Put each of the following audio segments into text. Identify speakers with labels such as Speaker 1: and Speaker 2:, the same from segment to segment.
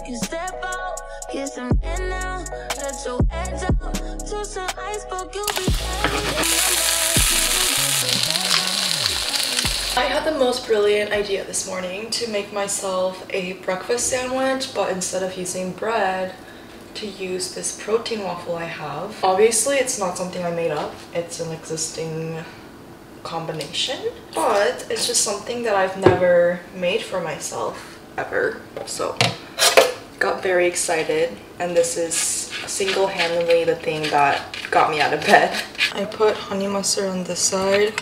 Speaker 1: can step out, get some air now, let your edge out, to some iceberg, you'll be
Speaker 2: I had the most brilliant idea this morning to make myself a breakfast sandwich, but instead of using bread, to use this protein waffle I have. Obviously, it's not something I made up. It's an existing combination, but it's just something that I've never made for myself ever. So, got very excited, and this is single-handedly the thing that got me out of bed. I put honey mustard on this side.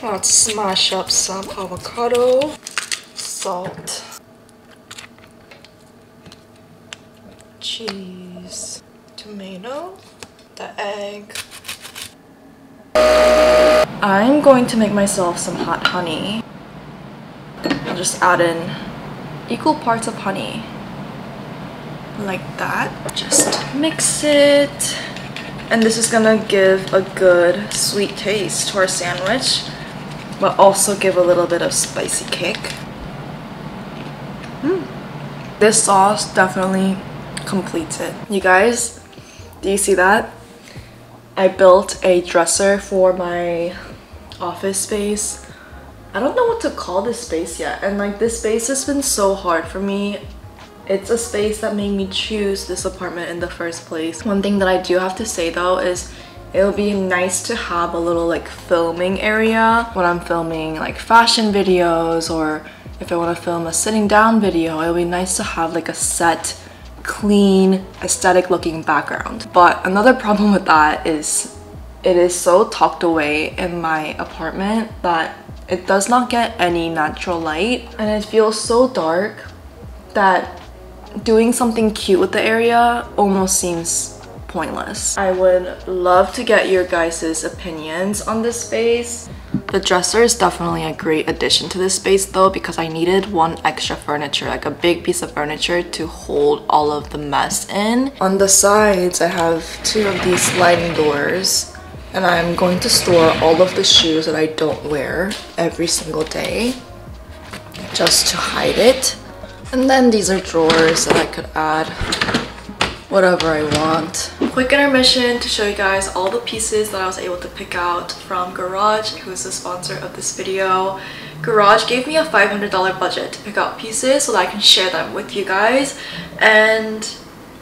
Speaker 2: Let's smash up some avocado, salt, cheese, tomato, the egg. I'm going to make myself some hot honey. I'll just add in equal parts of honey, like that. Just mix it. And this is gonna give a good sweet taste to our sandwich, but also give a little bit of spicy kick. This sauce definitely completes it. You guys, do you see that? I built a dresser for my office space. I don't know what to call this space yet, and like this space has been so hard for me. It's a space that made me choose this apartment in the first place. One thing that I do have to say though is it would be nice to have a little like filming area when I'm filming like fashion videos, or if I want to film a sitting down video, it would be nice to have like a set, clean, aesthetic looking background. But another problem with that is it is so tucked away in my apartment that it does not get any natural light, and it feels so dark that doing something cute with the area almost seems pointless. I would love to get your guys' opinions on this space. The dresser is definitely a great addition to this space though, because I needed one extra furniture, like a big piece of furniture to hold all of the mess in. On the sides, I have two of these sliding doors, and I'm going to store all of the shoes that I don't wear every single day, just to hide it. And then these are drawers that I could add whatever I want. Quick intermission to show you guys all the pieces that I was able to pick out from Garage, who's the sponsor of this video. Garage gave me a $500 budget to pick out pieces so that I can share them with you guys, and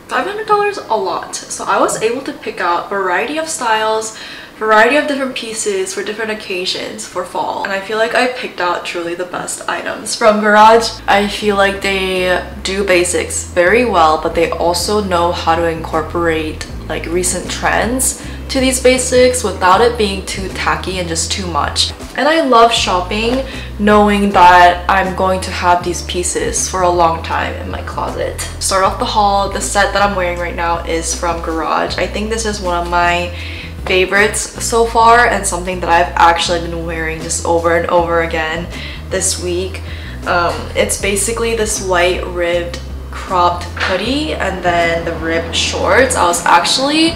Speaker 2: $500 is a lot. So I was able to pick out a variety of styles, variety of different pieces for different occasions for fall, and I feel like I picked out truly the best items from Garage. I feel like they do basics very well, but they also know how to incorporate like recent trends to these basics without it being too tacky and just too much. And I love shopping knowing that I'm going to have these pieces for a long time in my closet. Start off the haul, the set that I'm wearing right now is from Garage. I think this is one of my favorites so far, and something that I've actually been wearing just over and over again this week. It's basically this white ribbed cropped hoodie and then the ribbed shorts. I was actually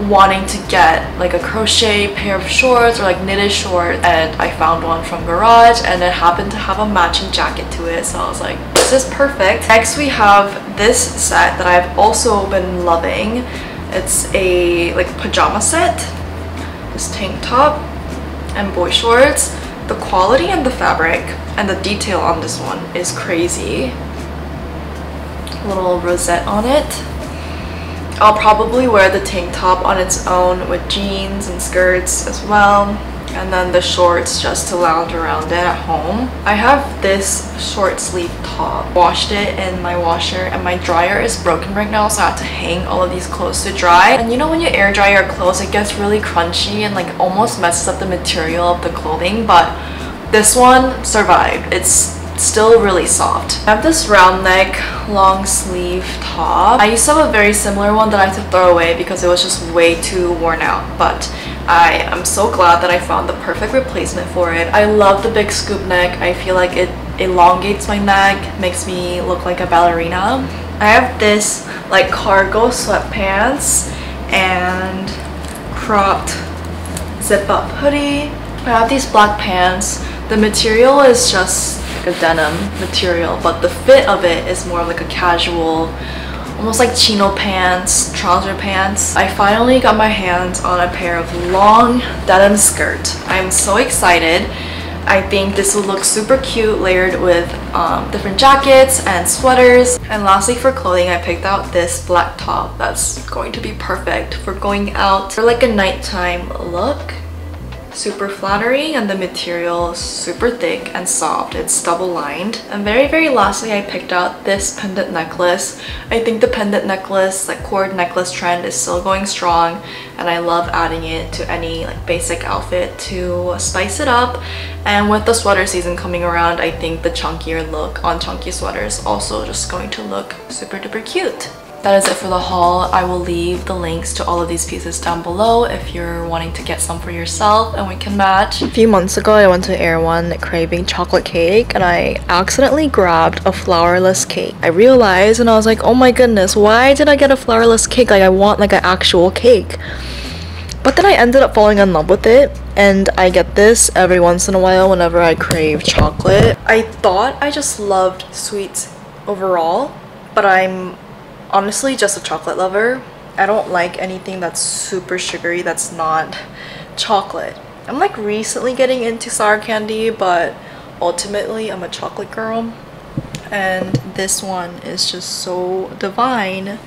Speaker 2: wanting to get like a crochet pair of shorts or like knitted shorts, and I found one from Garage and it happened to have a matching jacket to it, so I was like, this is perfect. Next we have this set that I've also been loving. It's a like pajama set. This tank top and boy shorts. The quality and the fabric and the detail on this one is crazy. Little rosette on it. I'll probably wear the tank top on its own with jeans and skirts as well, and then the shorts just to lounge around it at home. I have this short sleeve top. Washed it in my washer, and my dryer is broken right now, so I have to hang all of these clothes to dry. And you know when you air dry your clothes, it gets really crunchy and like almost messes up the material of the clothing, but this one survived. It's still really soft. I have this round neck long sleeve top. I used to have a very similar one that I had to throw away because it was just way too worn out, but I am so glad that I found the perfect replacement for it. I love the big scoop neck. I feel like it elongates my neck, makes me look like a ballerina. I have this like cargo sweatpants and cropped zip up hoodie. I have these black pants The material is just like a denim material, but the fit of it is more of like a casual, almost like chino pants, trouser pants. I finally got my hands on a pair of long denim skirt. I'm so excited. I think this will look super cute layered with different jackets and sweaters. And lastly, for clothing, I picked out this black top that's going to be perfect for going out for like a nighttime look. Super flattering, and the material is super thick and soft. It's double lined. And very lastly, I picked out this pendant necklace. I think the pendant necklace, like cord necklace trend, is still going strong, and I love adding it to any like basic outfit to spice it up. And with the sweater season coming around, I think the chunkier look on chunky sweaters also just going to look super duper cute. That is it for the haul. I will leave the links to all of these pieces down below if you're wanting to get some for yourself and we can match. A few months ago, I went to Erewhon craving chocolate cake and I accidentally grabbed a flourless cake. I realized and I was like, oh my goodness, why did I get a flourless cake? Like, I want like an actual cake. But then I ended up falling in love with it, and I get this every once in a while whenever I crave chocolate. I thought I just loved sweets overall, but I'm honestly just a chocolate lover. I don't like anything that's super sugary that's not chocolate. I'm like recently getting into sour candy, but ultimately I'm a chocolate girl. And this one is just so divine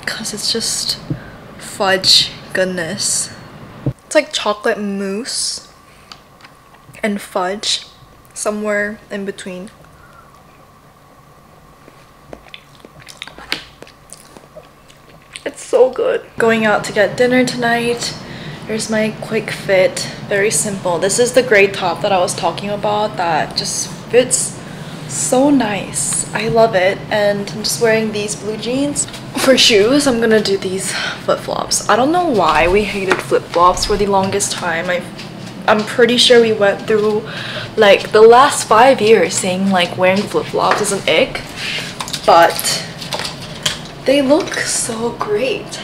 Speaker 2: because it's just fudge goodness. It's like chocolate mousse and fudge, somewhere in between. It's so good. Going out to get dinner tonight. Here's my quick fit. Very simple. This is the gray top that I was talking about that just fits so nice. I love it. And I'm just wearing these blue jeans. For shoes, I'm gonna do these flip-flops. I don't know why we hated flip-flops for the longest time. I'm pretty sure we went through like the last 5 years saying like wearing flip-flops is an ick, but they look so great.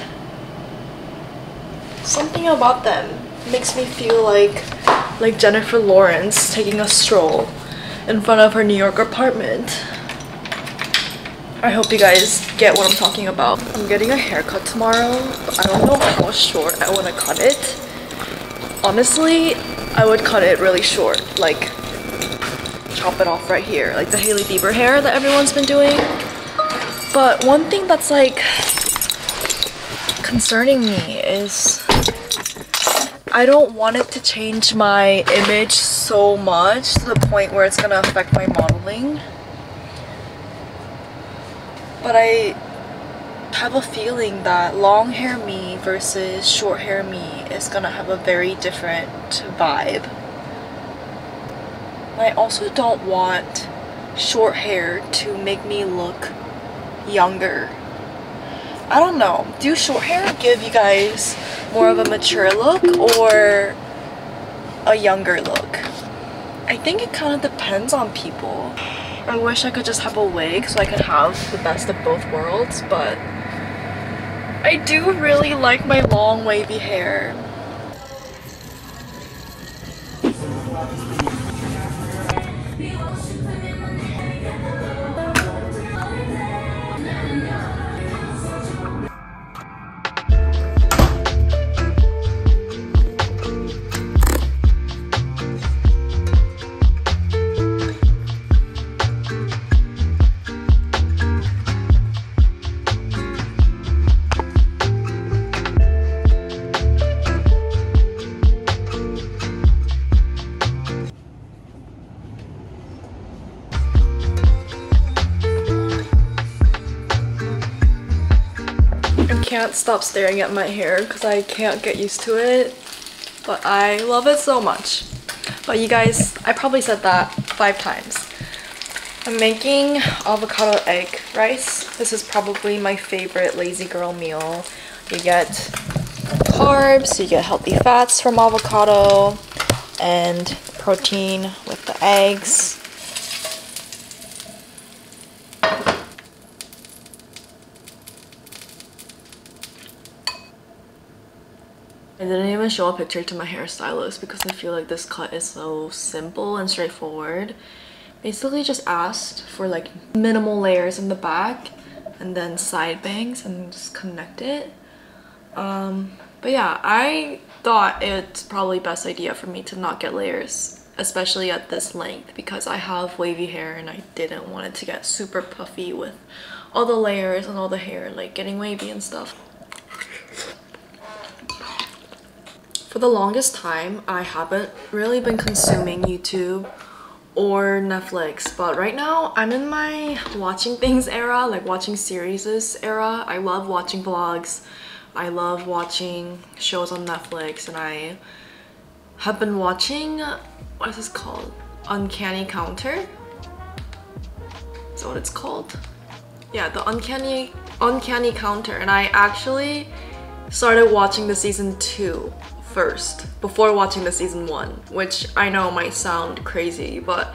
Speaker 2: Something about them makes me feel like Jennifer Lawrence taking a stroll in front of her New York apartment. I hope you guys get what I'm talking about. I'm getting a haircut tomorrow, but I don't know how short I want to cut it. Honestly, I would cut it really short, like chop it off right here, like the Hailey Bieber hair that everyone's been doing. But one thing that's like concerning me is I don't want it to change my image so much to the point where it's gonna affect my modeling. But I have a feeling that long hair me versus short hair me is gonna have a very different vibe. I also don't want short hair to make me look younger. I don't know. Do short hair give you guys more of a mature look or a younger look? I think it kind of depends on people. I wish I could just have a wig so I could have the best of both worlds, but I do really like my long wavy hair. I can't stop staring at my hair because I can't get used to it, but I love it so much. But you guys, I probably said that 5 times. I'm making avocado egg rice. This is probably my favorite lazy girl meal. You get carbs, you get healthy fats from avocado, and protein with the eggs. I didn't even show a picture to my hairstylist because I feel like this cut is so simple and straightforward. Basically just asked for like minimal layers in the back and then side bangs and just connect it. But yeah, I thought it's probably best idea for me to not get layers, especially at this length, because I have wavy hair and I didn't want it to get super puffy with all the layers and all the hair like getting wavy and stuff. For the longest time, I haven't really been consuming YouTube or Netflix, but right now I'm in my watching things era, like watching series era. I love watching vlogs. I love watching shows on Netflix, and I have been watching, what is this called? Uncanny Counter? Is that what it's called? Yeah, the Uncanny Counter, and I actually started watching the season 2 first before watching the season 1, which I know might sound crazy, but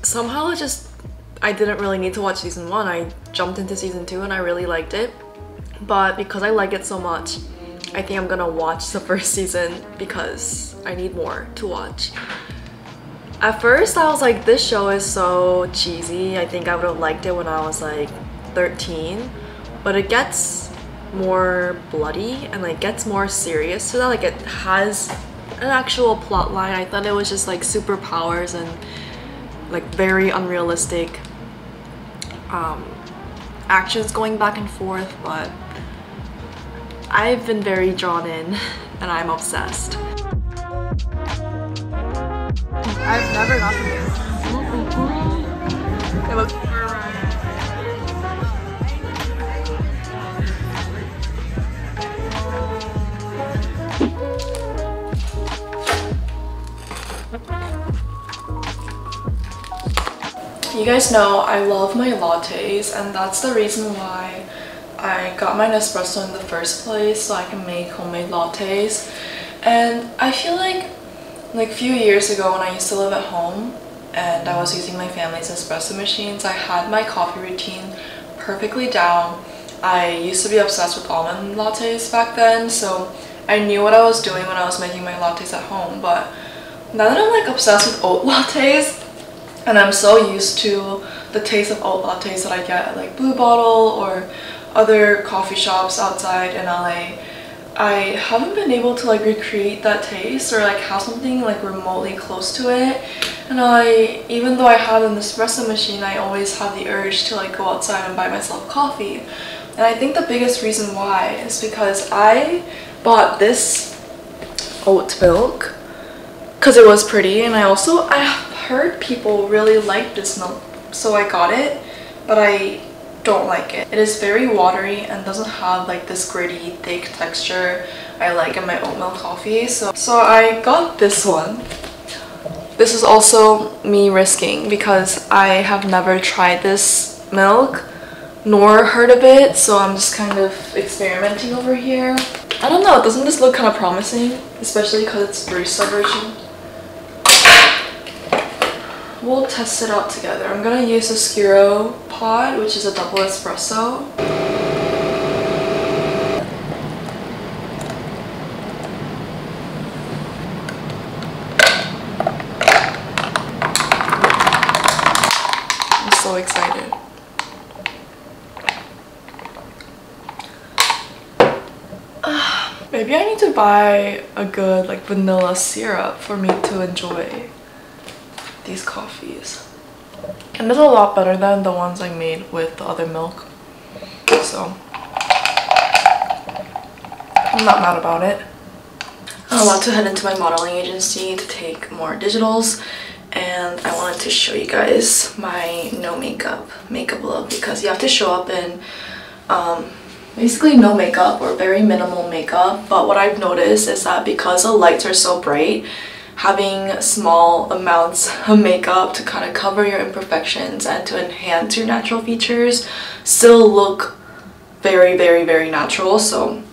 Speaker 2: somehow I didn't really need to watch season 1. I jumped into season 2 and I really liked it, but because I like it so much, I think I'm gonna watch the first season because I need more to watch. At first I was like, this show is so cheesy. I think I would have liked it when I was like 13, but it gets more bloody and like gets more serious to that. Like it has an actual plot line. I thought it was just like superpowers and like very unrealistic actions going back and forth, but I've been very drawn in and I'm obsessed. I've never gotten this. It looks You guys know I love my lattes, and that's the reason why I got my Nespresso in the first place, so I can make homemade lattes. And I feel like a few years ago when I used to live at home and I was using my family's espresso machines, I had my coffee routine perfectly down. I used to be obsessed with almond lattes back then, so I knew what I was doing when I was making my lattes at home. But now that I'm like obsessed with oat lattes, and I'm so used to the taste of oat lattes that I get at like Blue Bottle or other coffee shops outside in LA, I haven't been able to like recreate that taste or like have something like remotely close to it. And even though I have an espresso machine, I always have the urge to like go outside and buy myself coffee. And I think the biggest reason why is because I bought this oat milk because it was pretty, and I heard people really like this milk, so I got it, but I don't like it. It is very watery and doesn't have like this gritty, thick texture I like in my oat milk coffee. So I got this one. This is also me risking because I have never tried this milk nor heard of it, so I'm just kind of experimenting over here. I don't know, doesn't this look kind of promising, especially because it's barista version? We'll test it out together. I'm gonna use a Skiro pod, which is a double espresso. I'm so excited. Maybe I need to buy a good like vanilla syrup for me to enjoy these coffees. And it's a lot better than the ones I made with the other milk, so I'm not mad about it. I'm about to head into my modeling agency to take more digitals, and I wanted to show you guys my no makeup look, because you have to show up in basically no makeup or very minimal makeup. But what I've noticed is that because the lights are so bright, having small amounts of makeup to kind of cover your imperfections and to enhance your natural features still look very, very, very natural. So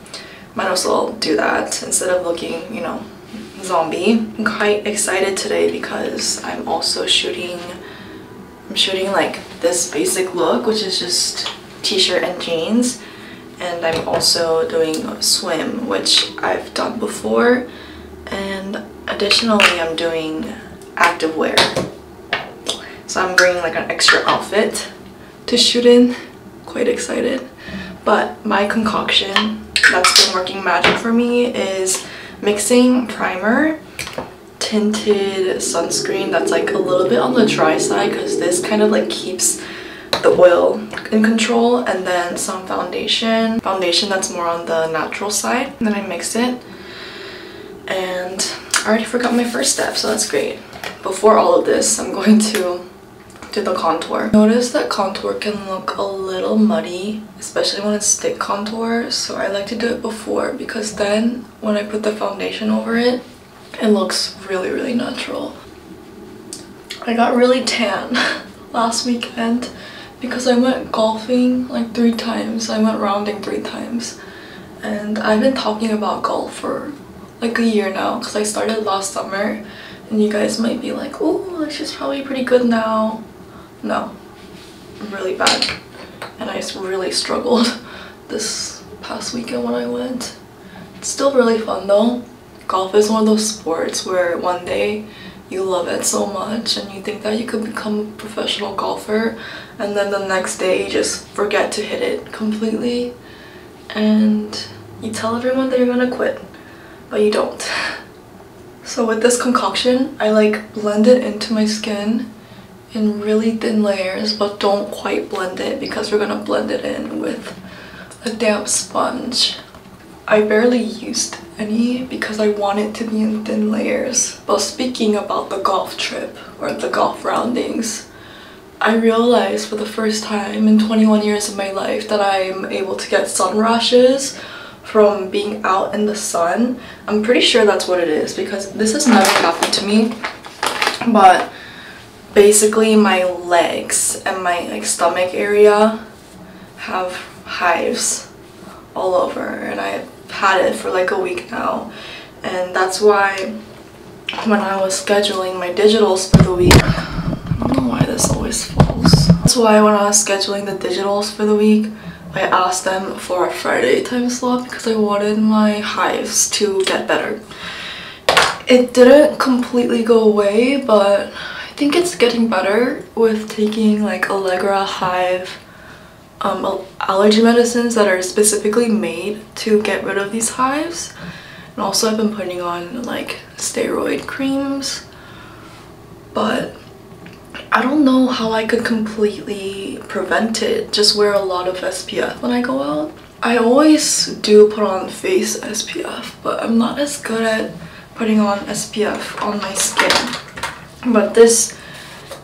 Speaker 2: might as well do that instead of looking, you know, zombie. I'm quite excited today because I'm also shooting like this basic look, which is just t-shirt and jeans, and I'm also doing a swim, which I've done before, and additionally I'm doing activewear. So I'm bringing like an extra outfit to shoot in. Quite excited. But my concoction that's been working magic for me is mixing primer, tinted sunscreen that's like a little bit on the dry side because this kind of like keeps the oil in control, and then some foundation that's more on the natural side. And then I mix it, and I already forgot my first step, so that's great. Before all of this, I'm going to do the contour. Notice that contour can look a little muddy, especially when it's stick contour, so I like to do it before because then when I put the foundation over it, it looks really, really natural. I got really tan last weekend because I went golfing like 3 times. I went rounding 3 times, and I've been talking about golf for like a year now because I started last summer, and you guys might be like, oh, she's probably pretty good now. No, I'm really bad, and I really struggled this past weekend when I went. It's still really fun though. Golf is one of those sports where one day you love it so much and you think that you could become a professional golfer, and then the next day you just forget to hit it completely and you tell everyone that you're gonna quit, but you don't. So with this concoction, I like blend it into my skin in really thin layers, but don't quite blend it because we're gonna blend it in with a damp sponge. I barely used any because I want it to be in thin layers. But speaking about the golf trip or the golf roundings, I realized for the first time in 21 years of my life that I'm able to get sun rashes from being out in the sun. I'm pretty sure that's what it is because this has never happened to me, but basically my legs and my like stomach area have hives all over, and I've had it for like a week now, and that's why when I was scheduling my digitals for the week, I don't know why this always falls. That's why when I was scheduling the digitals for the week, I asked them for a Friday time slot because I wanted my hives to get better. It didn't completely go away, but I think it's getting better with taking like Allegra Hive allergy medicines that are specifically made to get rid of these hives. And also I've been putting on like steroid creams, but I don't know how I could completely prevent it. Just wear a lot of SPF when I go out. I always do put on face SPF, but I'm not as good at putting on SPF on my skin. But this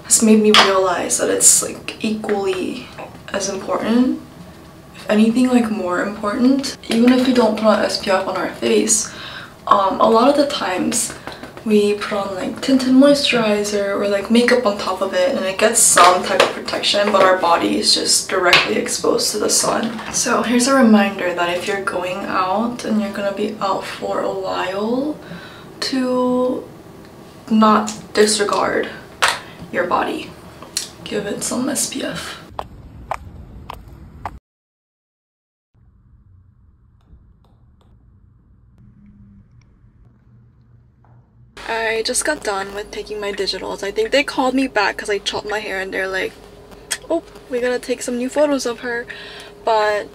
Speaker 2: has made me realize that it's like equally as important, if anything like more important. Even if we don't put on SPF on our face, a lot of the times we put on like tinted moisturizer or like makeup on top of it and it gets some type of protection, but our body is just directly exposed to the sun. So here's a reminder that if you're going out and you're gonna be out for a while, to not disregard your body. Give it some SPF. I just got done with taking my digitals. I think they called me back because I chopped my hair and they're like, oh, we gotta take some new photos of her. But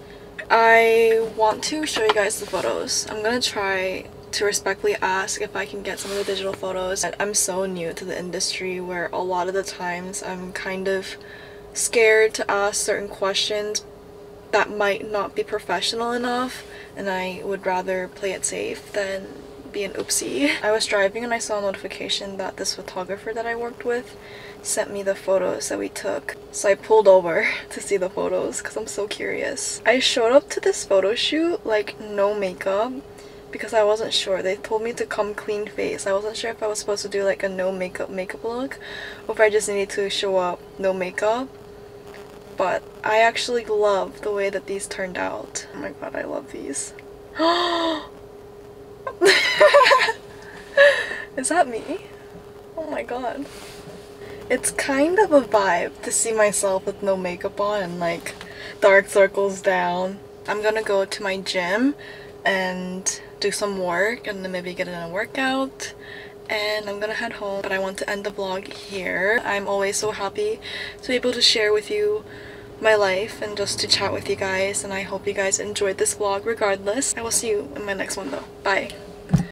Speaker 2: I want to show you guys the photos. I'm gonna try to respectfully ask if I can get some of the digital photos. I'm so new to the industry where a lot of the times I'm kind of scared to ask certain questions that might not be professional enough, and I would rather play it safe than be an oopsie. I was driving and I saw a notification that this photographer that I worked with sent me the photos that we took. So I pulled over to see the photos because I'm so curious. I showed up to this photo shoot like no makeup because I wasn't sure. They told me to come clean face. I wasn't sure if I was supposed to do like a no makeup look or if I just needed to show up no makeup. But I actually love the way that these turned out. Oh my god, I love these. Is that me? Oh my god. It's kind of a vibe to see myself with no makeup on and like dark circles down. I'm gonna go to my gym and do some work and then maybe get in a workout, and I'm gonna head home. But I want to end the vlog here. I'm always so happy to be able to share with you my life and just to chat with you guys, and I hope you guys enjoyed this vlog regardless. I will see you in my next one though. Bye.